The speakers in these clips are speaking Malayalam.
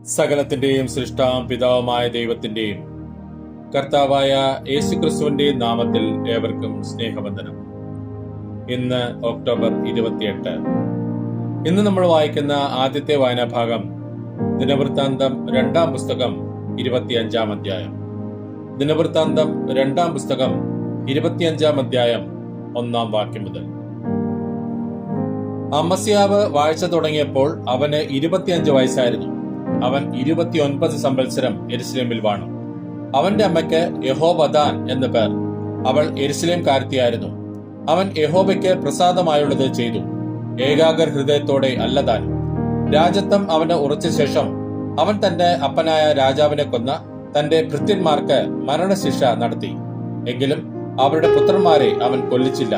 സകലത്തിന്റെയും സൃഷ്ടാവും പിതാവുമായ ദൈവത്തിന്റെയും കർത്താവായ യേശുക്രിസ്തുവിന്റെയും നാമത്തിൽ ഏവർക്കും സ്നേഹവന്ദനം. ഇന്ന് ഒക്ടോബർ 28. ഇന്ന് നമ്മൾ വായിക്കുന്ന ആദ്യത്തെ വായനാഭാഗം ദിനവൃത്താന്തം 2-ാം പുസ്തകം 25-ാം അധ്യായം. ദിനവൃത്താന്തം 2-ാം പുസ്തകം 25-ാം അധ്യായം 1-ാം വാക്യം മുതൽ. അമസ്യാവ് വാഴ്ച തുടങ്ങിയപ്പോൾ അവന് 25 വയസ്സായിരുന്നു. അവൻ 29 സംവത്സരം യെരുശലേമിൽ വാണു. അവന്റെ അമ്മയ്ക്ക് യഹോവദാൻ എന്നു പേർ. അവൾ യെരുശലേംകാരത്തിയായിരുന്നു. അവൻ യഹോവയ്ക്ക് പ്രസാദമായുള്ളത് ചെയ്തു, ഏകാഗ്ര ഹൃദയത്തോടെ അല്ലതാനും. രാജത്വം അവന് ഉറച്ച ശേഷം അവൻ തന്റെ അപ്പനായ രാജാവിനെ കൊന്ന തന്റെ ഭൃത്യന്മാർക്ക് മരണശിക്ഷ നടത്തി. എങ്കിലും അവരുടെ പുത്രന്മാരെ അവൻ കൊല്ലിച്ചില്ല.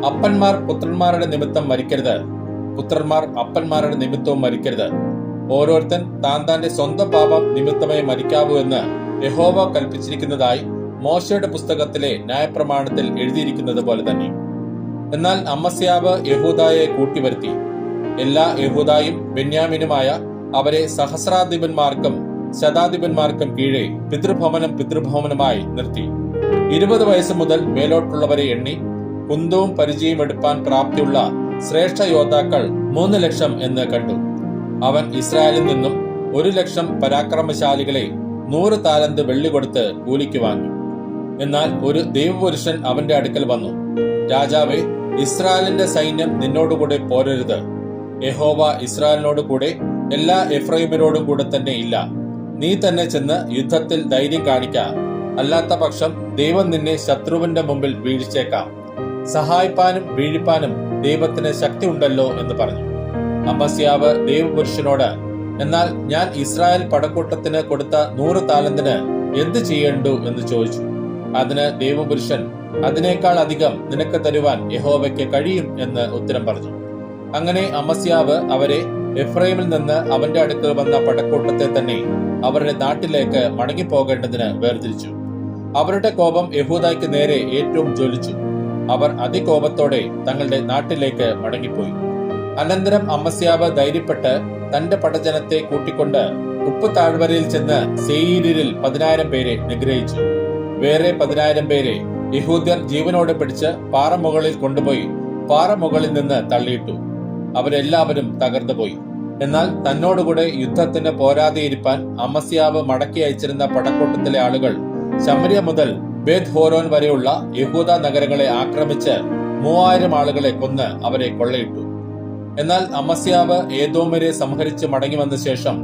അപ്പന്മാർ പുത്രന്മാരുടെ നിമിത്തം മരിക്കരുത്, പുത്രന്മാർ അപ്പന്മാരുടെ നിമിത്തവും മരിക്കരുത്. ഓരോരുത്തൻ താന്റെ സ്വന്തം പാപം നിമിത്തമേ മരിക്കാവൂ എന്ന് യഹോവ കൽപ്പിച്ചിരിക്കുന്നതായി മോശയുടെ പുസ്തകത്തിലെ ന്യായപ്രമാണത്തിൽ എഴുതിയിരിക്കുന്നത് പോലെ തന്നെ. എന്നാൽ അമസ്യാവ് യഹൂദായെ കൂട്ടിവരുത്തി. എല്ലാ യഹൂദായും ബെന്യാമിനുമായ അവരെ സഹസ്രാധിപന്മാർക്കും ശതാധിപന്മാർക്കും കീഴെ പിതൃഭവനമായി നിർത്തി. 20 വയസ്സ് മുതൽ മേലോട്ടുള്ളവരെ എണ്ണി കുന്തവും പരിചയം എടുപ്പാൻ പ്രാപ്തിയുള്ള ശ്രേഷ്ഠ യോദ്ധാക്കൾ 300,000 എന്ന് കണ്ടു. അവൻ ഇസ്രായേലിൽ നിന്നും 100,000 പരാക്രമശാലികളെ 100 താലന്ത് വെള്ളി കൊടുത്ത് കൂലിക്ക് വാങ്ങി. എന്നാൽ ഒരു ദൈവപുരുഷൻ അവന്റെ അടുക്കൽ വന്നു, രാജാവേ, ഇസ്രായേലിന്റെ സൈന്യം നിന്നോടുകൂടെ പോരരുത്. യഹോവ ഇസ്രായേലിനോട് കൂടെ എല്ലാ എഫ്രൈമിനോടും കൂടെ തന്നെ ഇല്ല. നീ തന്നെ ചെന്ന് യുദ്ധത്തിൽ ധൈര്യം കാണിക്ക. അല്ലാത്ത പക്ഷം ദൈവം നിന്നെ ശത്രുവിന്റെ മുമ്പിൽ വീഴ്ചേക്കാം. സഹായിപ്പാനും വീഴിപ്പാനും ദൈവത്തിന് ശക്തി ഉണ്ടല്ലോ എന്ന് പറഞ്ഞു. അമസ്യാവ് ദൈവപുരുഷനോട്, എന്നാൽ ഞാൻ ഇസ്രായേൽ പടക്കൂട്ടത്തിന് കൊടുത്ത 100 താലന്തിന് എന്ത് ചെയ്യേണ്ടു എന്ന് ചോദിച്ചു. അതിന് ദൈവപുരുഷൻ, അതിനേക്കാൾ അധികം നിനക്ക് തരുവാൻ യഹോവയ്ക്ക് കഴിയും എന്ന് ഉത്തരം പറഞ്ഞു. അങ്ങനെ അമസ്യാവ് അവരെ എഫ്രൈമിൽ നിന്ന് അവന്റെ അടുക്കൽ വന്ന പടക്കൂട്ടത്തെ തന്നെ അവരുടെ നാട്ടിലേക്ക് മടങ്ങിപ്പോകേണ്ടതിന് വേർതിരിച്ചു. അവരുടെ കോപം യഹൂദായ്ക്ക് നേരെ ഏറ്റവും ജ്വലിച്ചു. അവർ അതികോപത്തോടെ തങ്ങളുടെ നാട്ടിലേക്ക് മടങ്ങിപ്പോയി. അനന്തരം അമസ്യാവ് ധൈര്യപ്പെട്ട് തന്റെ പടജനത്തെ കൂട്ടിക്കൊണ്ട് ഉപ്പ് താഴ്വരയിൽ ചെന്ന് സെയീരിൽ 10,000 പേരെ നിഗ്രഹിച്ചു. വേറെ 10,000 പേരെ യഹൂദ്യർ ജീവനോടെ പിടിച്ച് പാറമുകളിൽ കൊണ്ടുപോയി പാറമുകളിൽ നിന്ന് തള്ളിയിട്ടു. അവരെല്ലാവരും തകർന്നുപോയി. എന്നാൽ തന്നോടുകൂടെ യുദ്ധത്തിന് പോരാതെയിരിക്കാൻ അമസ്യാവ് മടക്കി അയച്ചിരുന്ന പടക്കൂട്ടത്തിലെ ആളുകൾ ശമര്യ മുതൽ ബേത് ഹോരോൻ വരെയുള്ള യഹൂദ നഗരങ്ങളെ ആക്രമിച്ച് 3,000 ആളുകളെ കൊന്ന് അവരെ കൊള്ളയിട്ടു. എന്നാൽ അമസ്യാവ് ഏദോമിനെ സംഹരിച്ച് മടങ്ങി വന്ന ശേഷം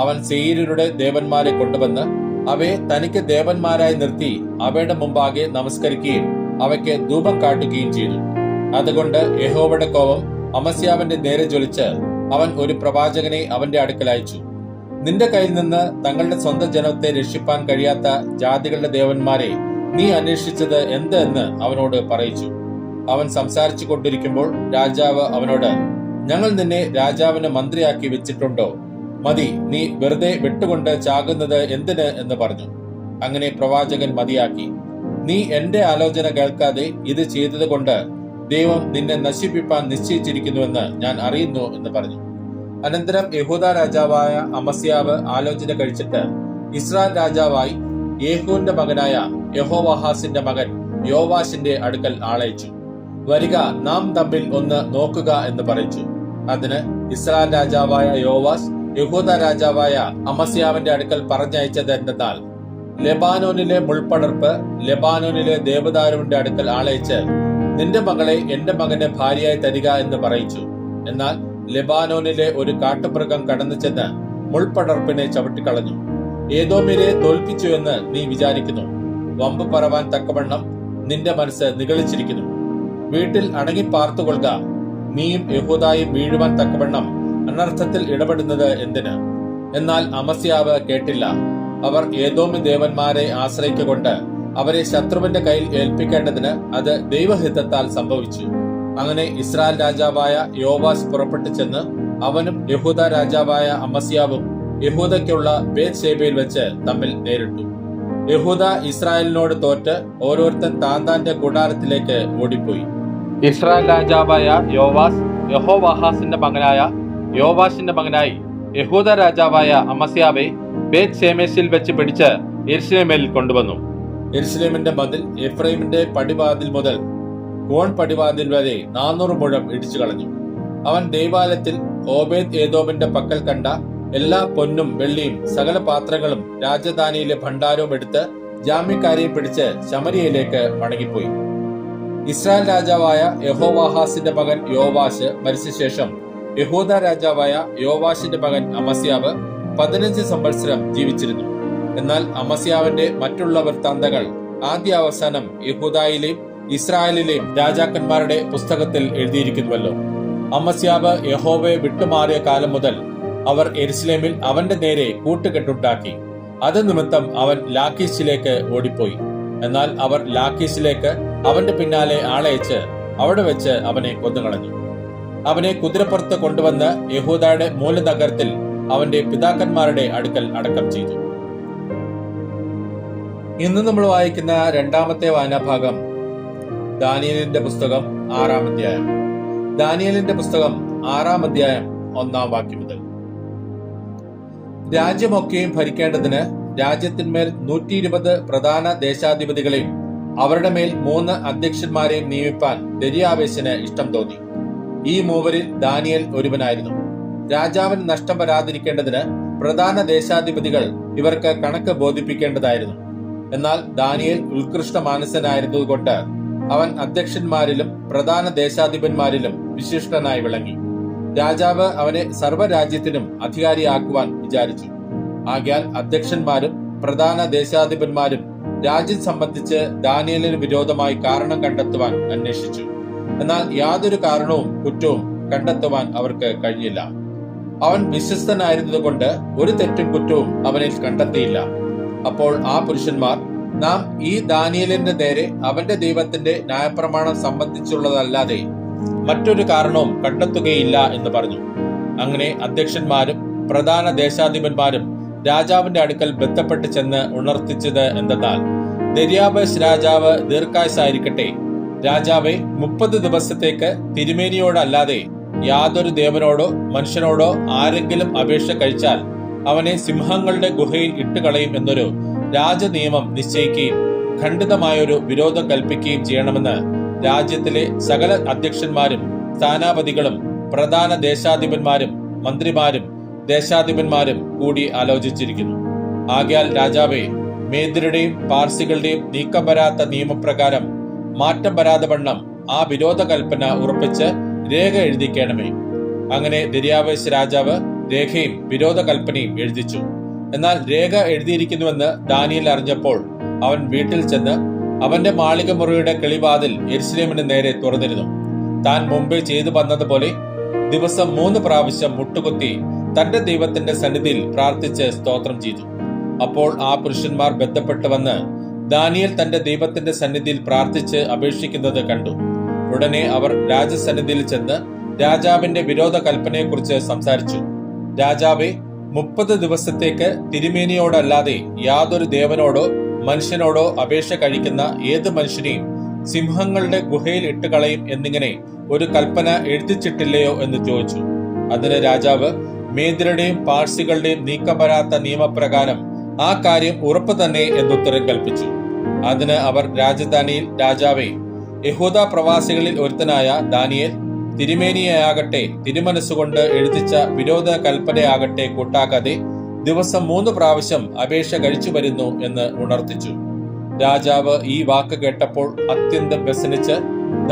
അവൻ സെയീര്യരുടെ ദേവന്മാരെ കൊണ്ടുവന്ന് അവയെ തനിക്ക് ദേവന്മാരായി നിർത്തി അവയുടെ മുമ്പാകെ നമസ്കരിക്കുകയും അവയ്ക്ക് ധൂപം കാട്ടുകയും ചെയ്തു. അതുകൊണ്ട് യഹോവയുടെ കോപം അമസ്യാവിന്റെ നേരെ ജ്വലിച്ച് അവൻ ഒരു പ്രവാചകനെ അവന്റെ അടുക്കൽ അയച്ചു. നിന്റെ കയ്യിൽ നിന്ന് തങ്ങളുടെ സ്വന്തം ജനത്തെ രക്ഷിപ്പാൻ കഴിയാത്ത ജാതികളുടെ ദേവന്മാരെ നീ അന്വേഷിച്ചത് എന്ത് എന്ന് അവനോട് പറയിച്ചു. അവൻ സംസാരിച്ചു കൊണ്ടിരിക്കുമ്പോൾ രാജാവ് അവനോട്, ഞങ്ങൾ നിന്നെ രാജാവിന് മന്ത്രിയാക്കി വെച്ചിട്ടുണ്ടോ? മതി, നീ വെറുതെ വിട്ടുകൊണ്ട് ചാകുന്നത് എന്തിന് എന്ന് പറഞ്ഞു. അങ്ങനെ പ്രവാചകൻ മതിയാക്കി. നീ എന്റെ ആലോചന കേൾക്കാതെ ഇത് ചെയ്തത് കൊണ്ട് ദൈവം നിന്നെ നശിപ്പിപ്പാൻ നിശ്ചയിച്ചിരിക്കുന്നുവെന്ന് ഞാൻ അറിയുന്നു എന്ന് പറഞ്ഞു. അനന്തരം യഹൂദ രാജാവായ അമസ്യാവ് ആലോചന കഴിച്ചിട്ട് ഇസ്രായേൽ രാജാവായി യേഹൂന്റെ മകനായ യഹോവാഹാസിന്റെ മകൻ യോവാശിന്റെ അടുക്കൽ ആളയച്ചു. വരിക, നാം തമ്മിൽ ഒന്ന് നോക്കുക എന്ന് പറയിച്ചു. അതിന് ഇസ്രായേൽ രാജാവായ യോവാസ് യഹൂദ രാജാവായ അമസ്യാവിന്റെ അടുക്കൽ പറഞ്ഞയച്ചത് എന്തെന്നാൽ, ലെബാനോനിലെ മുൾപ്പടർപ്പ് ലെബാനോനിലെ ദേവദാരുവിന്റെ അടുക്കൽ ആളയച്ച് നിന്റെ മകളെ എന്റെ മകന് ഭാര്യയായി തരിക എന്ന് പറയിച്ചു. എന്നാൽ ലെബാനോനിലെ ഒരു കാട്ടുമൃഗം കടന്നു ചെന്ന് മുൾപ്പടർപ്പിനെ ചവിട്ടിക്കളഞ്ഞു. ഏദോമിനെ തോൽപ്പിച്ചു എന്ന് നീ വിചാരിക്കുന്നു. വമ്പ് പറവാൻ തക്കവണ്ണം നിന്റെ മനസ്സ് നിഗളിച്ചിരിക്കുന്നു. വീട്ടിൽ അടങ്ങി പാർത്തുകൊള്ളുക. നീയും യഹൂദായും വീഴുവാൻ തക്കവണ്ണം അനർത്ഥത്തിൽ ഇടപെടുന്നത് എന്തിന്? എന്നാൽ അമസ്യാവ് കേട്ടില്ല. അവർ ഏദോമി ദേവന്മാരെ ആശ്രയിക്കൊണ്ട് അവരെ ശത്രുവിന്റെ കയ്യിൽ ഏൽപ്പിക്കേണ്ടതിന് അത് ദൈവഹിതത്താൽ സംഭവിച്ചു. അങ്ങനെ ഇസ്രായേൽ രാജാവായ യോവാസ് പുറപ്പെട്ടു ചെന്ന് അവനും യഹൂദ രാജാവായ അമസ്യാവും യഹൂദയ്ക്കുള്ള ബേത് ഷേബയിൽ വെച്ച് തമ്മിൽ നേരിട്ടു. യഹൂദ ഇസ്രായേലിനോട് തോറ്റ് ഓരോരുത്തൻ താന്താന്റെ കൂടാരത്തിലേക്ക് ഓടിപ്പോയി. ഇസ്രായേൽ രാജാവായ യോവാസ് യഹോവാഹാസിന്റെ മകനായ യോവാശിന്റെ മകനായി യഹൂദ രാജാവായ അമസ്യാവെ ബേത് ഷേമെശിൽ വെച്ച് പിടിച്ച് യെരുശലേമിൽ കൊണ്ടുവന്നു. യെരുശലേമിന്റെ മതിൽ എഫ്രൈമിന്റെ പടിവാതിൽ മുതൽ കോൺ പടിവാതിൽ വരെ 400 മുഴം ഇടിച്ചു കളഞ്ഞു. അവൻ ദൈവാലയത്തിൽ ഓബേദ് ഏദോമിന്റെ പക്കൽ കണ്ട എല്ലാ പൊന്നും വെള്ളിയും സകല പാത്രങ്ങളും രാജധാനിയിലെ ഭണ്ഡാരവും എടുത്ത് ജാമ്യക്കാരെയും പിടിച്ച് ശമരിയയിലേക്ക് മടങ്ങിപ്പോയി. ഇസ്രായേൽ രാജാവായ യഹോവാഹാസിന്റെ മകൻ യോവാശ് മരിച്ച ശേഷം യഹൂദ രാജാവായ യോവാശിന്റെ മകൻ അമസ്യാവ് 15 സംവത്സരം ജീവിച്ചിരുന്നു. എന്നാൽ അമസ്യാവിന്റെ മറ്റുള്ള വൃത്താന്തങ്ങൾ ആദ്യ അവസാനം യഹൂദായിലെയും ഇസ്രായേലിലെയും രാജാക്കന്മാരുടെ പുസ്തകത്തിൽ എഴുതിയിരിക്കുന്നുവല്ലോ. അമസ്യാവ് യഹോവയെ വിട്ടുമാറിയ കാലം മുതൽ അവർ യെരുശലേമിൽ അവന്റെ നേരെ കൂട്ടുകെട്ടുണ്ടാക്കി. അത് നിമിത്തം അവൻ ലാഖീശിലേക്ക് ഓടിപ്പോയി. എന്നാൽ അവർ ലാഖീശിലേക്ക് അവന്റെ പിന്നാലെ ആളയച്ച് അവിടെ വെച്ച് അവനെ കൊന്നുകളഞ്ഞു. അവനെ കുതിരപ്പുറത്ത് കൊണ്ടുവന്ന് യഹൂദയുടെ മൂലനഗരത്തിൽ അവന്റെ പിതാക്കന്മാരുടെ അടുക്കൽ അടക്കം ചെയ്തു. ഇന്ന് നമ്മൾ വായിക്കുന്ന രണ്ടാമത്തെ വായനാഭാഗം ദാനിയേലിന്റെ പുസ്തകം 6-ാം അധ്യായം. ദാനിയേലിന്റെ പുസ്തകം 6-ാം അധ്യായം 1-ാം വാക്യം മുതൽ. രാജ്യമൊക്കെയും ഭരിക്കേണ്ടതിന് രാജ്യത്തിന്മേൽ 120 പ്രധാന ദേശാധിപതികളെയും അവരുടെ മേൽ 3 അധ്യക്ഷന്മാരെയും നിയമിപ്പാൻ ദര്യാവേശിന് ഇഷ്ടം തോന്നി. ഈ മൂവരിൽ ദാനിയേൽ ഒരുവനായിരുന്നു. രാജാവിന് നഷ്ടം വരാതിരിക്കേണ്ടതിന് പ്രധാന ദേശാധിപതികൾ ഇവർക്ക് കണക്ക് ബോധിപ്പിക്കേണ്ടതായിരുന്നു. എന്നാൽ ദാനിയേൽ ഉത്കൃഷ്ട മാനസനായിരുന്നതുകൊണ്ട് അവൻ അധ്യക്ഷന്മാരിലും പ്രധാന ദേശാധിപന്മാരിലും വിശിഷ്ടനായി വിളങ്ങി. രാജാവ് അവനെ സർവ്വരാജ്യത്തിനും അധികാരിയാക്കുവാൻ വിചാരിച്ചു. ആകയാൽ അധ്യക്ഷന്മാരും പ്രധാന ദേശാധിപന്മാരും രാജ്യം സംബന്ധിച്ച് ദാനിയേലിന് വിരോധമായി കാരണം കണ്ടെത്തുവാൻ അന്വേഷിച്ചു. എന്നാൽ യാതൊരു കാരണവും കുറ്റവും കണ്ടെത്തുവാൻ അവർക്ക് കഴിഞ്ഞില്ല. അവൻ വിശ്വസ്തനായിരുന്നതുകൊണ്ട് ഒരു തെറ്റും കുറ്റവും അവനിൽ കണ്ടെത്തിയില്ല. അപ്പോൾ ആ പുരുഷന്മാർ, നാം ഈ ദാനിയേലിന്റെ നേരെ അവന്റെ ദൈവത്തിന്റെ ന്യായപ്രമാണം സംബന്ധിച്ചുള്ളതല്ലാതെ മറ്റൊരു കാരണവും കണ്ടെത്തുകയില്ല എന്ന് പറഞ്ഞു. അങ്ങനെ അധ്യക്ഷന്മാരും പ്രധാന ദേശാധിപന്മാരും രാജാവിന്റെ അടുക്കൽ ബന്ധപ്പെട്ട് ചെന്ന് ഉണർത്തിച്ചത് എന്തെന്നാൽ, ദര്യാവേശ് രാജാവ് ദീർഘായുസ്സായിരിക്കട്ടെ. രാജാവെ, 30 ദിവസത്തേക്ക് തിരുമേനിയോടല്ലാതെ യാതൊരു ദേവനോടോ മനുഷ്യനോടോ ആരെങ്കിലും അപേക്ഷ കഴിച്ചാൽ അവനെ സിംഹങ്ങളുടെ ഗുഹയിൽ ഇട്ടുകളയും എന്നൊരു രാജനിയമം നിശ്ചയിക്കുകയും ഖണ്ഡിതമായൊരു വിരോധം കൽപ്പിക്കുകയും ചെയ്യണമെന്ന് രാജ്യത്തിലെ സകല അധ്യക്ഷന്മാരും സ്ഥാനാപതികളും പ്രധാന ദേശാധിപന്മാരും മന്ത്രിമാരും ദേശാധിപന്മാരും കൂടി ആലോചിച്ചിരിക്കുന്നു. ആകയാൽ രാജാവേ, മേദ്യരുടെയും പാർസികളുടെയും നീക്കം വരാത്ത നിയമപ്രകാരം മാറ്റം വരാതെ വണ്ണം ആ വിരോധ കൽപ്പന ഉറപ്പിച്ച് രേഖ എഴുതിക്കണമേ. അങ്ങനെ ദര്യാവേശ് രാജാവ് രേഖയും വിരോധ കൽപ്പനയും എഴുതിച്ചു. എന്നാൽ രേഖ എഴുതിയിരിക്കുന്നുവെന്ന് ദാനിയേൽ അറിഞ്ഞപ്പോൾ അവൻ വീട്ടിൽ ചെന്ന് അവന്റെ മാളിക മുറിയുടെ കിളിവാതിൽ യെരുശലേമിന് നേരെ തുറന്നിരുന്നു. താൻ മുമ്പേ ചെയ്തു വന്നതുപോലെ ദിവസം 3 പ്രാവശ്യം മുട്ടുകുത്തി തന്റെ ദൈവത്തിന്റെ സന്നിധിയിൽ പ്രാർത്ഥിച്ച് സ്തോത്രം ചെയ്തു. അപ്പോൾ ആ പുരുഷന്മാർ ബന്ധപ്പെട്ട് വന്ന് ദാനിയേൽ തന്റെ ദൈവത്തിന്റെ സന്നിധിയിൽ പ്രാർത്ഥിച്ച് അപേക്ഷിക്കുന്നത് കണ്ടു. ഉടനെ അവർ രാജസന്നിധിയിൽ ചെന്ന് രാജാവിന്റെ വിരോധ കൽപ്പനയെക്കുറിച്ച് സംസാരിച്ചു. രാജാവെ, 30 ദിവസത്തേക്ക് തിരുമേനിയോടല്ലാതെ യാതൊരു ദേവനോടോ മനുഷ്യനോടോ അപേക്ഷ കഴിക്കുന്ന ഏത് മനുഷ്യനെയും സിംഹങ്ങളുടെ ഗുഹയിൽ ഇട്ടുകളയും എന്നിങ്ങനെ ഒരു കൽപ്പന എഴുതിച്ചിട്ടില്ലയോ എന്ന് ചോദിച്ചു. അതിന് രാജാവ്, മേദ്യരുടെയും പാർസികളുടെയും നീക്കം വരാത്ത നിയമപ്രകാരം ആ കാര്യം ഉറപ്പ് തന്നെ എന്നുത്തരം കൽപ്പിച്ചു. അതിന് അവർ രാജധാനിയിൽ, രാജാവേ, യഹൂദ പ്രവാസികളിൽ ഒരുത്തനായ ദാനിയേൽ തിരുമേനിയാകട്ടെ തിരുമനസ്സുകൊണ്ട് എഴുതിച്ച വിരോധ കൽപ്പനയാകട്ടെ കൂട്ടാക്കാതെ ദിവസം 3 പ്രാവശ്യം അപേക്ഷ കഴിച്ചു വരുന്നു എന്ന് ഉണർത്തിച്ചു. രാജാവ് ഈ വാക്ക് കേട്ടപ്പോൾ അത്യന്തം വ്യസനിച്ച്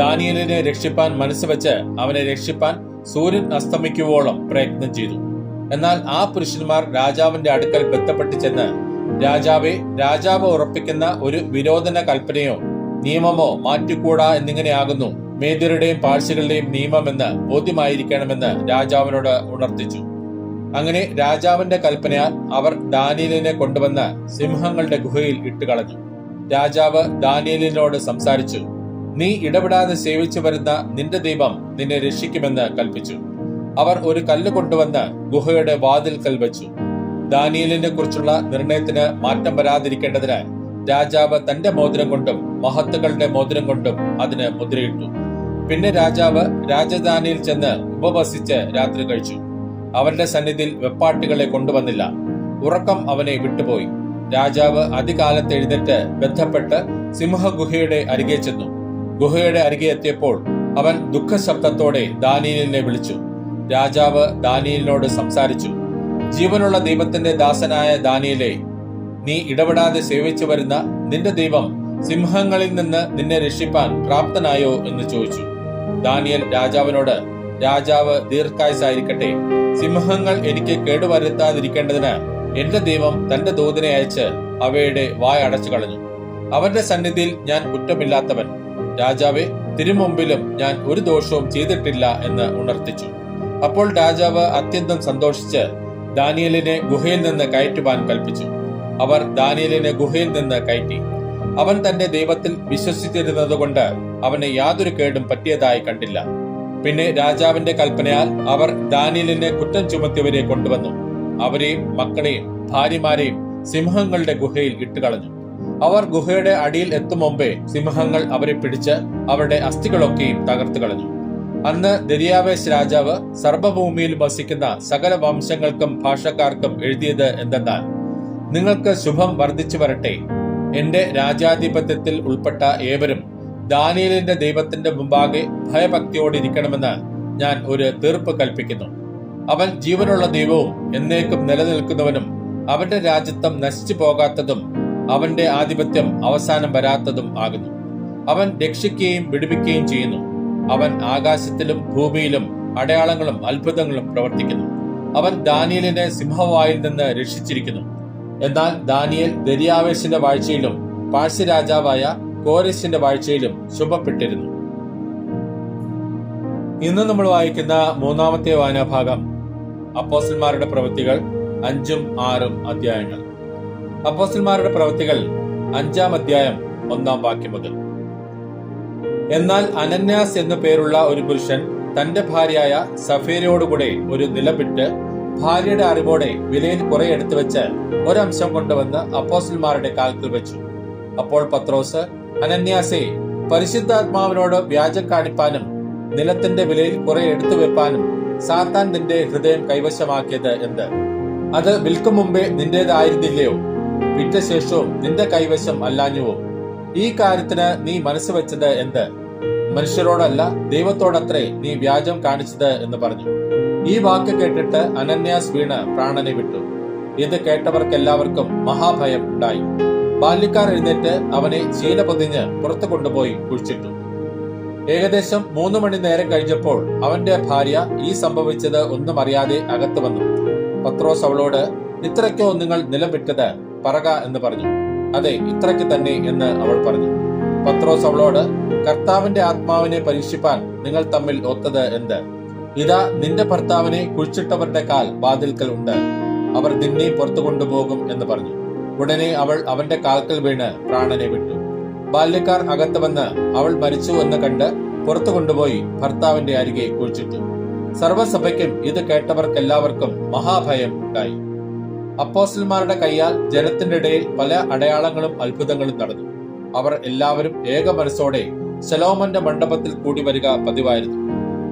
ദാനിയേലിനെ രക്ഷിപ്പാൻ മനസ്സുവെച്ച് അവനെ രക്ഷിപ്പാൻ സൂര്യൻ അസ്തമിക്കുവോളം പ്രയത്നം ചെയ്തു. എന്നാൽ ആ പുരുഷന്മാർ രാജാവിന്റെ അടുക്കൽ ബന്ധപ്പെട്ട് ചെന്ന്, രാജാവെ, രാജാവ് ഉറപ്പിക്കുന്ന ഒരു വിരോധന കൽപ്പനയോ നിയമമോ മാറ്റിക്കൂടാ എന്നിങ്ങനെയാകുന്നു മേദ്യരുടെയും പാർസികളുടെയും നിയമമെന്ന് ബോധ്യമായിരിക്കണമെന്ന് രാജാവിനോട് ഉണർത്തിച്ചു. അങ്ങനെ രാജാവിന്റെ കൽപ്പനയാൽ അവർ ദാനിയേലിനെ കൊണ്ടുവന്ന് സിംഹങ്ങളുടെ ഗുഹയിൽ ഇട്ടുകളഞ്ഞു. രാജാവ് ദാനിയേലിനോട് സംസാരിച്ചു. നീ ഇടപെടാതെ സേവിച്ചു വരുന്ന നിന്റെ ദൈവം നിന്നെ രക്ഷിക്കുമെന്ന് കൽപ്പിച്ചു. അവർ ഒരു കല്ല് കൊണ്ടുവന്ന് ഗുഹയുടെ വാതിൽക്കൽ വെച്ചു. ദാനിയേലിനെ കുറിച്ചുള്ള നിർണയത്തിന് മാറ്റം വരാതിരിക്കേണ്ടതിന് രാജാവ് തന്റെ മോതിരം കൊണ്ടും മഹത്തുക്കളുടെ മോതിരം കൊണ്ടും അതിന് മുദ്രയിട്ടു. പിന്നെ രാജാവ് രാജധാനിയിൽ ചെന്ന് ഉപവസിച്ച് രാത്രി കഴിച്ചു. അവന്റെ സന്നിധിയിൽ വെപ്പാട്ടികളെ കൊണ്ടുവന്നില്ല. ഉറക്കം അവനെ വിട്ടുപോയി. രാജാവ് അതികാലത്ത് എഴുന്നേറ്റ് ബന്ധപ്പെട്ട് സിംഹഗുഹയുടെ അരികെ ചെന്നു. ഗുഹയുടെ അരികെ എത്തിയപ്പോൾ അവൻ ദുഃഖശബ്ദത്തോടെ ദാനിയേലിനെ വിളിച്ചു. രാജാവ് ദാനിയേലിനോട് സംസാരിച്ചു. ജീവനുള്ള ദൈവത്തിന്റെ ദാസനായ ദാനിയേലേ, നീ ഇടപെടാതെ സേവിച്ചു വരുന്ന നിന്റെ ദൈവം സിംഹങ്ങളിൽ നിന്ന് നിന്നെ രക്ഷിപ്പാൻ പ്രാപ്തനായോ എന്ന് ചോദിച്ചു. ദാനിയേൽ രാജാവിനോട്, രാജാവ് ദീർഘായുസ്സായിരിക്കട്ടെ. സിംഹങ്ങൾ എനിക്ക് കേടുവരുത്താതിരിക്കേണ്ടതിന് എന്റെ ദൈവം തന്റെ ദൂതനെ അയച്ച് അവയുടെ വായ അടച്ചു കളഞ്ഞു. അവന്റെ സന്നിധിയിൽ ഞാൻ കുറ്റമില്ലാത്തവൻ. രാജാവെ, തിരുമുമ്പിലും ഞാൻ ഒരു ദോഷവും ചെയ്തിട്ടില്ല എന്ന് ഉണർത്തിച്ചു. അപ്പോൾ രാജാവ് അത്യന്തം സന്തോഷിച്ച് ദാനിയേലിനെ ഗുഹയിൽ നിന്ന് കയറ്റുവാൻ കൽപ്പിച്ചു. അവർ ദാനിയേലിനെ ഗുഹയിൽ നിന്ന് കയറ്റി. അവൻ തന്റെ ദൈവത്തിൽ വിശ്വസിച്ചിരുന്നതുകൊണ്ട് അവന് യാതൊരു കേടും പറ്റിയതായി കണ്ടില്ല. പിന്നെ രാജാവിന്റെ കൽപ്പനയാൽ അവർ ദാനിയേലിനെ കുറ്റം ചുമത്തിയവരെ കൊണ്ടുവന്നു. അവരെയും മക്കളെയും ഭാര്യമാരെയും സിംഹങ്ങളുടെ ഗുഹയിൽ ഇട്ടുകളഞ്ഞു. അവർ ഗുഹയുടെ അടിയിൽ എത്തും മുമ്പേ സിംഹങ്ങൾ അവരെ പിടിച്ച് അവരുടെ അസ്ഥികളൊക്കെയും തകർത്തു കളഞ്ഞു. അന്ന് ദരിയാവേശ് രാജാവ് സർവ്വഭൂമിയിൽ വസിക്കുന്ന സകല വംശങ്ങൾക്കും ഭാഷക്കാർക്കും എഴുതിയത് എന്തെന്നാൽ, നിങ്ങൾക്ക് ശുഭം വർദ്ധിച്ചു വരട്ടെ. എന്റെ രാജാധിപത്യത്തിൽ ഉൾപ്പെട്ട ഏവരും ദാനിയേലിന്റെ ദൈവത്തിന്റെ മുമ്പാകെ ഭയഭക്തിയോടിരിക്കണമെന്ന് ഞാൻ ഒരു തീർപ്പ് കൽപ്പിക്കുന്നു. അവൻ ജീവനുള്ള ദൈവവും എന്നേക്കും നിലനിൽക്കുന്നവനും അവന്റെ രാജ്യത്വം നശിച്ചു പോകാത്തതും അവന്റെ ആധിപത്യം അവസാനം വരാത്തതും ആകുന്നു. അവൻ രക്ഷിക്കുകയും വിടുവിക്കുകയും ചെയ്യുന്നു. അവൻ ആകാശത്തിലും ഭൂമിയിലും അടയാളങ്ങളും അത്ഭുതങ്ങളും പ്രവർത്തിക്കുന്നു. അവൻ ദാനിയേലിനെ സിംഹവായിൽ നിന്ന് രക്ഷിച്ചിരിക്കുന്നു. എന്നാൽ ദാനിയേൽ ദരിയാവേശിന്റെ വാഴ്ചയിലും പാഴ്സി രാജാവായ കോരേശിന്റെ വാഴ്ചയിലും ശുഭപ്പെട്ടിരുന്നു. ഇന്ന് നമ്മൾ വായിക്കുന്ന മൂന്നാമത്തെ വായനാഭാഗം അപ്പോസ്തലന്മാരുടെ പ്രവൃത്തികൾ 5ഉം 6ഉം അധ്യായങ്ങൾ. അപ്പോസ്തലന്മാരുടെ പ്രവൃത്തികൾ 5-ാം അധ്യായം 1-ാം വാക്യം മുതൽ. എന്നാൽ അനന്യാസ് എന്നു പേരുള്ള ഒരു പുരുഷൻ തന്റെ ഭാര്യയായ സഫീരയോടുകൂടെ ഒരു നിലം വിറ്റ് ഭാര്യയുടെ അറിവോടെ വിലയിൽ കുറെ എടുത്തു വെച്ച് ഒരംശം കൊണ്ടുവന്ന് അപ്പോസ്തലന്മാരുടെ കാൽക്കൽ വെച്ചു. അപ്പോൾ പത്രോസ്, അനന്യാസേ, പരിശുദ്ധാത്മാവിനോട് വ്യാജം കാണിപ്പാനും നിലത്തിന്റെ വിലയിൽ കുറെ എടുത്തു വെപ്പാനും സാത്താൻ നിന്റെ ഹൃദയം കൈവശമാക്കിയത് എന്ത്? അത് വിൽക്കും മുമ്പേ നിന്റേതായിരുന്നില്ലയോ? വിറ്റ ശേഷവും നിന്റെ കൈവശം അല്ലാഞ്ഞുവോ? ഈ കാര്യത്തിന് നീ മനസ്സ് വെച്ചത് എന്ത്? മനുഷ്യരോടല്ല, ദൈവത്തോടത്രേ നീ വ്യാജം കാണിച്ചത് എന്ന് പറഞ്ഞു. ഈ വാക്ക് കേട്ടിട്ട് അനന്യാസ് വീണ് പ്രാണനെ വിട്ടു. ഇത് കേട്ടവർക്കെല്ലാവർക്കും മഹാഭയം ഉണ്ടായി. ബാല്യക്കാർ എഴുന്നേറ്റ് അവനെ ശീല പൊതിഞ്ഞ് പുറത്തു കൊണ്ടുപോയി കുഴിച്ചിട്ടു. ഏകദേശം 3 മണി നേരം കഴിഞ്ഞപ്പോൾ അവന്റെ ഭാര്യ ഈ സംഭവിച്ചത് ഒന്നും അറിയാതെ അകത്ത് വന്നു. പത്രോസ് അവളോട്, ഇത്രയ്ക്കോ നിങ്ങൾ നിലം വിട്ടത്? പറക എന്ന് പറഞ്ഞു. അതെ, ഇത്രയ്ക്ക് തന്നെ എന്ന് അവൾ പറഞ്ഞു. പത്രോസ് അവളോട്, കർത്താവിന്റെ ആത്മാവിനെ പരീക്ഷിപ്പാൻ നിങ്ങൾ തമ്മിൽ ഒത്തത് എന്ത്? ഇതാ, നിന്റെ ഭർത്താവിനെ കുഴിച്ചിട്ടവരുടെ കാൽ വാതിൽക്കൽ ഉണ്ട്. അവർ നിന്നെ പുറത്തു കൊണ്ടുപോകും എന്ന് പറഞ്ഞു. ഉടനെ അവൾ അവന്റെ കാൽക്കൽ വീണ് പ്രാണനെ വിട്ടു. ബാല്യക്കാർ അകത്ത് വന്ന് അവൾ മരിച്ചു എന്ന് കണ്ട് പുറത്തു കൊണ്ടുപോയി ഭർത്താവിന്റെ അരികെ കുഴിച്ചിട്ടു. സർവ്വസഭയ്ക്കും ഇത് കേട്ടവർക്കെല്ലാവർക്കും മഹാഭയം ഉണ്ടായി. അപ്പോസ്തലന്മാരുടെ കൈയാൽ ജനത്തിന്റെ ഇടയിൽ പല അടയാളങ്ങളും അത്ഭുതങ്ങളും നടന്നു. അവർ എല്ലാവരും ഏക മനസ്സോടെ ശലോമോന്റെ മണ്ഡപത്തിൽ കൂടി വരിക പതിവായിരുന്നു.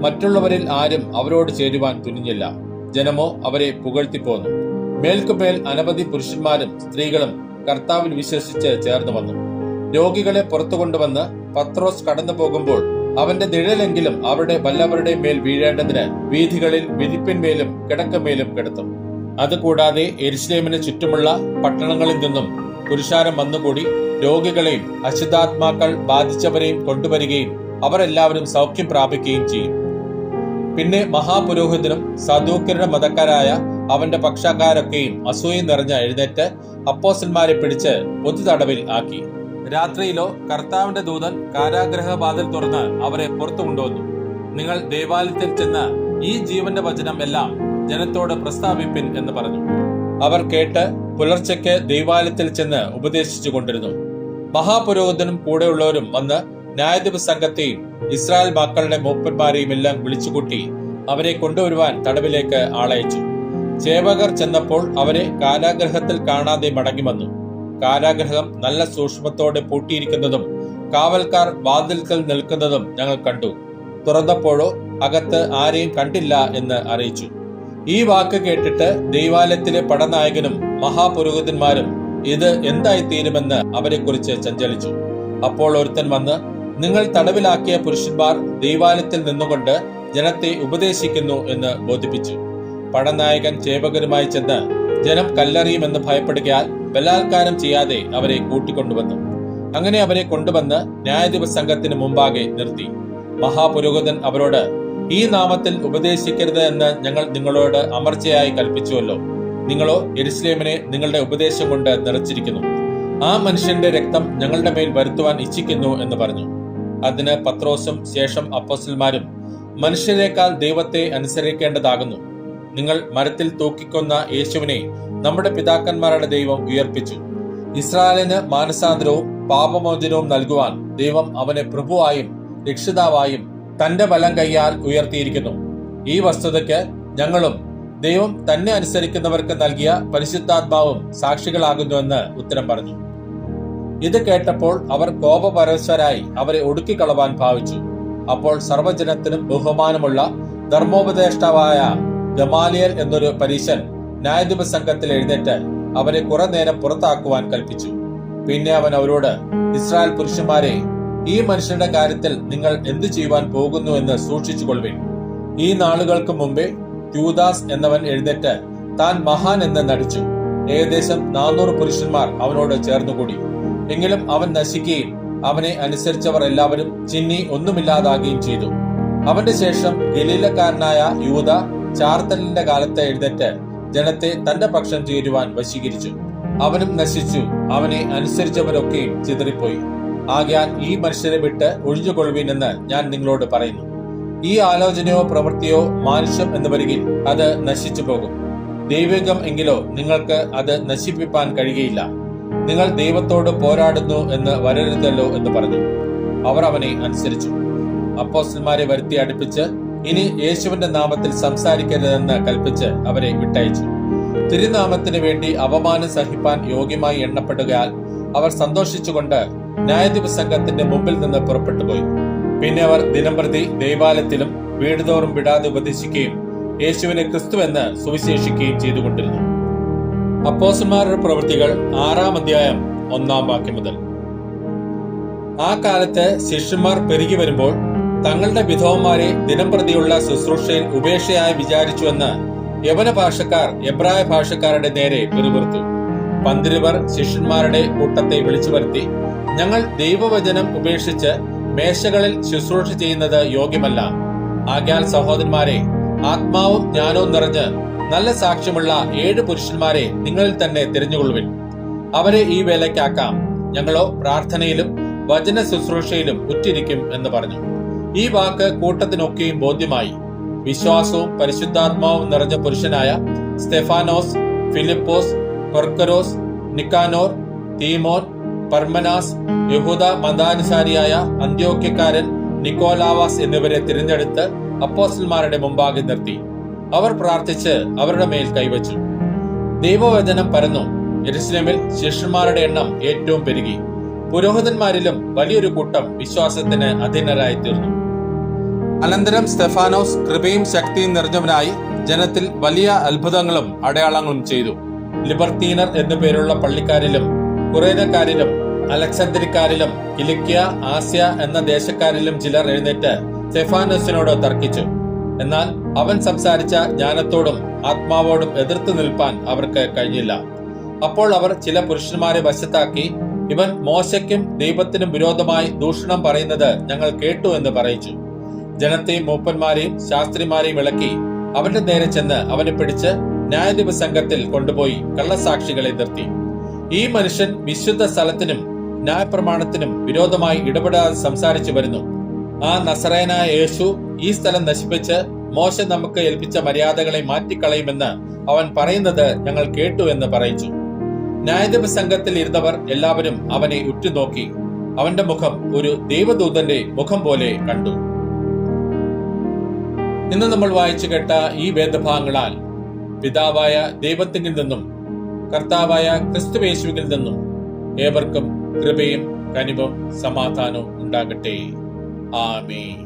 മറ്റുള്ളവരിൽ ആരും അവരോട് ചേരുവാൻ തുനിഞ്ഞില്ല. ജനമോ അവരെ പുകഴ്ത്തിപ്പോന്നു. മേൽക്കുമേൽ അനവധി പുരുഷന്മാരും സ്ത്രീകളും കർത്താവിൽ വിശ്വസിച്ച് ചേർന്ന് വന്നു. രോഗികളെ പുറത്തു കൊണ്ടുവന്ന് പത്രോസ് കടന്നു പോകുമ്പോൾ അവന്റെ നിഴലെങ്കിലും അവരുടെ വല്ലവരുടെ മേൽ വീഴേണ്ടതിന് വീഥികളിൽ വിരിപ്പിന്മേലും കിടക്കമേലും കിടത്തും. അതുകൂടാതെ യെരുശലേമിന് ചുറ്റുമുള്ള പട്ടണങ്ങളിൽ നിന്നും പുരുഷാരം വന്നുകൂടി രോഗികളെയും അശുദ്ധാത്മാക്കൾ ബാധിച്ചവരെയും കൊണ്ടുവരികയും അവരെല്ലാവരും സൗഖ്യം പ്രാപിക്കുകയും ചെയ്യും. പിന്നെ മഹാപുരോഹിതനും സദൂക്യരുടെ മതക്കാരായ അവന്റെ പക്ഷക്കാരൊക്കെയും അസൂയ നിറഞ്ഞ എഴുന്നേറ്റ് അപ്പോസ്തലന്മാരെ പിടിച്ച് പൊതുതടവിൽ ആക്കി. രാത്രിയിലോ കർത്താവിന്റെ ദൂതൻ കാരാഗ്രഹവാതിൽ തുറന്ന് അവരെ പുറത്തു കൊണ്ടുവന്നു. നിങ്ങൾ ദേവാലയത്തിൽ ചെന്ന് ഈ ജീവന്റെ വചനം എല്ലാം ജനത്തോട് പ്രസ്താവിപ്പിൻ എന്ന് പറഞ്ഞു. അവർ കേട്ട് പുലർച്ചയ്ക്ക് ദൈവാലയത്തിൽ ചെന്ന് ഉപദേശിച്ചു കൊണ്ടിരുന്നു. മഹാപുരോഹിതനും കൂടെയുള്ളവരും വന്ന് ന്യായാധിപ സംഘത്തെയും ഇസ്രായേൽ മക്കളുടെ മൂപ്പന്മാരെയും എല്ലാം വിളിച്ചുകൂട്ടി അവരെ കൊണ്ടുവരുവാൻ തടവിലേക്ക് ആളയച്ചു. ചേവകർ ചെന്നപ്പോൾ അവരെ കാരാഗ്രഹത്തിൽ കാണാതെ മടങ്ങി വന്നു. കാരാഗ്രഹം നല്ല സൂക്ഷ്മത്തോടെ പൂട്ടിയിരിക്കുന്നതും കാവൽക്കാർ വാതിൽക്കൽ നിൽക്കുന്നതും ഞങ്ങൾ കണ്ടു. തുറന്നപ്പോഴോ അകത്ത് ആരെയും കണ്ടില്ല എന്ന് അറിയിച്ചു. ഈ വാക്ക് കേട്ടിട്ട് ദൈവാലയത്തിലെ പടനായകനും മഹാപുരോഹിതന്മാരും ഇത് എന്തായിത്തീരുമെന്ന് അവരെക്കുറിച്ച് ചഞ്ചലിച്ചു. അപ്പോൾ ഒരുത്തൻ വന്ന്, നിങ്ങൾ തടവിലാക്കിയ പുരുഷന്മാർ ദൈവാലയത്തിൽ നിന്നുകൊണ്ട് ജനത്തെ ഉപദേശിക്കുന്നു എന്ന് ബോധിപ്പിച്ചു. പടനായകൻ ചേവകരുമായി ചെന്ന് ജനം കല്ലെറിയുമെന്ന് ഭയപ്പെടുകയാൽ ബലാത്കാരം ചെയ്യാതെ അവരെ കൂട്ടിക്കൊണ്ടുവന്നു. അങ്ങനെ അവരെ കൊണ്ടുവന്ന് ന്യായാധിപ സംഘത്തിന് മുമ്പാകെ നിർത്തി. മഹാപുരോഹിതൻ അവരോട്, ഈ നാമത്തിൽ ഉപദേശിക്കരുത് എന്ന് ഞങ്ങൾ നിങ്ങളോട് അമർച്ചയായി കൽപ്പിച്ചുവല്ലോ. നിങ്ങളോ യെരുശലേമിനെ നിങ്ങളുടെ ഉപദേശം കൊണ്ട് നിറച്ചിരിക്കുന്നു. ആ മനുഷ്യന്റെ രക്തം ഞങ്ങളുടെ മേൽ വരുത്തുവാൻ ഇച്ഛിക്കുന്നു എന്ന് പറഞ്ഞു. അതിന് പത്രോസും ശേഷം അപ്പോസ്തലന്മാരും, മനുഷ്യരെക്കാൾ ദൈവത്തെ അനുസരിക്കേണ്ടതാകുന്നു. നിങ്ങൾ മരത്തിൽ തൂക്കിക്കൊന്ന യേശുവിനെ നമ്മുടെ പിതാക്കന്മാരുടെ ദൈവം ഉയർപ്പിച്ചു. ഇസ്രായേലിന് മാനസാന്തരവും പാപമോചനവും നൽകുവാൻ ദൈവം അവനെ പ്രഭുവായും രക്ഷിതാവായും തന്റെ വലം കൈയാൽ ഉയർത്തിയിരിക്കുന്നു. ഈ വസ്തുതയ്ക്ക് ഞങ്ങളും ദൈവം തന്നെ അനുസരിക്കുന്നവർക്ക് നൽകിയ പരിശുദ്ധാത്മാവും സാക്ഷികളാകുന്നുവെന്ന് ഉത്തരം പറഞ്ഞു. ഇത് കേട്ടപ്പോൾ അവർ കോപപരവശരായി അവരെ ഒടുക്കിക്കളവാൻ ഭാവിച്ചു. അപ്പോൾ സർവ്വജനത്തിനും ബഹുമാനമുള്ള ധർമ്മോപദേഷ്ടാവായ ഗമാലിയേൽ എന്നൊരു പരീശൻ ന്യായാധിപ സംഘത്തിൽ എഴുന്നേറ്റ് അവരെ കുറെ നേരം പുറത്താക്കുവാൻ കൽപ്പിച്ചു. പിന്നെ അവൻ അവരോട്, ഇസ്രായേൽ പുരുഷന്മാരെ, ഈ മനുഷ്യന്റെ കാര്യത്തിൽ നിങ്ങൾ എന്തു ചെയ്യുവാൻ പോകുന്നു എന്ന് സൂക്ഷിച്ചുകൊള്ളുവിൻ. ഈ നാളുകൾക്ക് മുമ്പേ യൂദാസ് എന്നവൻ എഴുന്നേറ്റ് താൻ മഹാൻ എന്ന് നടിച്ചു. ഏകദേശം 400 പുരുഷന്മാർ അവനോട് ചേർന്നുകൂടി. എങ്കിലും അവൻ നശിക്കുകയും അവനെ അനുസരിച്ചവർ എല്ലാവരും ചിന്നി ഒന്നുമില്ലാതാകുകയും ചെയ്തു. അവന്റെ ശേഷം ഗലീലക്കാരനായ യൂദ ചാർത്തലിന്റെ കാലത്ത് എഴുന്നേറ്റ് ജനത്തെ തന്റെ പക്ഷം ചേരുവാൻ വശീകരിച്ചു. അവനും നശിച്ചു. അവനെ അനുസരിച്ചവരൊക്കെയും ചിതറിപ്പോയി. ആകയാൽ ഈ മനുഷ്യരെ വിട്ട് ഒഴിഞ്ഞുകൊള്ളുവീനെന്ന് ഞാൻ നിങ്ങളോട് പറയുന്നു. ഈ ആലോചനയോ പ്രവൃത്തിയോ മാനുഷ്യം എന്ന് വരികിൽ അത് നശിച്ചു പോകും. ദൈവികം എങ്കിലോ നിങ്ങൾക്ക് അത് നശിപ്പിപ്പാൻ കഴിയുകയില്ല. നിങ്ങൾ ദൈവത്തോട് പോരാടുന്നു എന്ന് വരരുതല്ലോ എന്ന് പറഞ്ഞു. അവർ അവനെ അനുസരിച്ചു. അപ്പോസ്തലന്മാരെ വരുത്തി അടുപ്പിച്ച് ഇനി യേശുവിന്റെ നാമത്തിൽ സംസാരിക്കരുതെന്ന് കൽപ്പിച്ച് അവരെ വിട്ടയച്ചു. തിരുനാമത്തിന് വേണ്ടി അപമാനം സഹിപ്പാൻ യോഗ്യമായി എണ്ണപ്പെടുകയാൽ അവർ സന്തോഷിച്ചുകൊണ്ട് ന്യായാധിപ സംഘത്തിന്റെ മുമ്പിൽ നിന്ന് പുറപ്പെട്ടുപോയി. പിന്നെ അവർ ദിനംപ്രതി ദൈവാലയത്തിലും വീടുതോറും വിടാതെ ഉപദേശിക്കുകയും യേശുവിനെ ക്രിസ്തുവെന്ന് സുവിശേഷിക്കുകയും ചെയ്തുകൊണ്ടിരുന്നു. അപ്പോസ്തലന്മാരുടെ പ്രവൃത്തികൾ 6-ാം അധ്യായം 1-ാം വാക്യം മുതൽ. ആ കാലത്ത് ശിഷ്യന്മാർ പെരുകി വരുമ്പോൾ തങ്ങളുടെ വിധവന്മാരെ ദിനംപ്രതിയുള്ള ശുശ്രൂഷയിൽ ഉപേക്ഷയായി വിചാരിച്ചുവെന്ന് യവന ഭാഷക്കാർ എബ്രായ ഭാഷക്കാരുടെ നേരെ പിറുപിറുത്തു. പന്തിരുവർ ശിഷ്യന്മാരുടെ കൂട്ടത്തെ വിളിച്ചു വരുത്തി, ഞങ്ങൾ ദൈവവചനം ഉപേക്ഷിച്ച് മേശകളിൽ ശുശ്രൂഷ ചെയ്യുന്നത് യോഗ്യമല്ല. ആകയാൽ സഹോദരന്മാരെ, ആത്മാവും ജ്ഞാനവും നിറഞ്ഞ് നല്ല സാക്ഷ്യമുള്ള 7 പുരുഷന്മാരെ നിങ്ങളിൽ തന്നെ തിരഞ്ഞുകൊള്ളുവിൻ. അവരെ ഈ വേലയ്ക്കാക്കാം. ഞങ്ങളോ പ്രാർത്ഥനയിലും വചന ശുശ്രൂഷയിലും ഉറ്റിരിക്കും എന്ന് പറഞ്ഞു. ഈ വാക്ക് കൂട്ടത്തിനൊക്കെയും ബോധ്യമായി. വിശ്വാസവും പരിശുദ്ധാത്മാവും നിറഞ്ഞ പുരുഷനായ സ്തെഫാനോസ്, ഫിലിപ്പോസ്, പൊർക്കരോസ്, നിക്കാനോർ, തീമോൻ, പർമനാസ്, യഹൂദ മതാനുസാരിയായ അന്ത്യോക്യക്കാരൻ നിക്കോലാവാസ് എന്നിവരെ തിരഞ്ഞെടുത്ത് അപ്പോസ്തലന്മാരുടെ മുമ്പാകെ നിർത്തി. അവർ പ്രാർത്ഥിച്ച് അവരുടെ മേൽ കൈവച്ചു. ദൈവവചനം പരന്നു. യെരുശലേമിൽ ശിഷ്യന്മാരുടെ എണ്ണം ഏറ്റവും പെരുകി. പുരോഹിതന്മാരിലും വലിയൊരു കൂട്ടം വിശ്വാസത്തിന് അധീനരായി തീർന്നു. അനന്തരം സ്തെഫാനോസ് കൃപയും ശക്തിയും നിറഞ്ഞവനായി ജനത്തിൽ വലിയ അത്ഭുതങ്ങളും അടയാളങ്ങളും ചെയ്തു. ലിബർത്തീനർ എന്നു പേരുള്ള പള്ളിക്കാരിലും കുറേനക്കാരിലും അലക്സാന്ദ്രിക്കാരിലും കിലിക്യ, ആസ്യ എന്ന ദേശക്കാരിലും ചിലർ എഴുന്നേറ്റ് സ്തെഫാനോസിനോട് തർക്കിച്ചു. എന്നാൽ അവൻ സംസാരിച്ച ജ്ഞാനത്തോടും ആത്മാവോടും എതിർത്ത് നിൽപ്പാൻ അവർക്ക് കഴിഞ്ഞില്ല. അപ്പോൾ അവർ ചില പുരുഷന്മാരെ വശത്താക്കി, ഇവൻ മോശയ്ക്കും ദൈവത്തിനും വിരോധമായി ദൂഷണം പറയുന്നത് ഞങ്ങൾ കേട്ടു എന്ന് പറയിച്ചു. ജനത്തെയും മൂപ്പന്മാരെയും ശാസ്ത്രിമാരെയും ഇളക്കി അവന്റെ നേരെ ചെന്ന് അവനെ പിടിച്ച് ന്യായാധിപ സംഘത്തിൽ കൊണ്ടുപോയി കള്ളസാക്ഷികളെ നിർത്തി. ഈ മനുഷ്യൻ വിശുദ്ധ സ്ഥലത്തിനും ന്യായപ്രമാണത്തിനും വിരോധമായി ഇടപെടാതെ സംസാരിച്ചു വരുന്നു. ആ നസറേയനായ യേശു ഈ സ്ഥലം നശിപ്പിച്ച് മോശ നമുക്ക് ഏൽപ്പിച്ച മര്യാദകളെ മാറ്റിക്കളയുമെന്ന് അവൻ പറയുന്നത് ഞങ്ങൾ കേട്ടു എന്ന് പറയിച്ചു. ന്യായാധിപ സംഘത്തിൽ ഇരുന്നവർ എല്ലാവരും അവനെ ഉറ്റുനോക്കി അവന്റെ മുഖം ഒരു ദൈവദൂതന്റെ മുഖം പോലെ കണ്ടു. ഇന്ന് നമ്മൾ വായിച്ചു കേട്ട ഈ വേദഭാഗങ്ങളാൽ പിതാവായ ദൈവത്തിൽ നിന്നും കർത്താവായ ക്രിസ്തുയേശുവിൽ നിന്നും ഏവർക്കും കൃപയും കനിവും സമാധാനവും ഉണ്ടാകട്ടെ. ആമേൻ.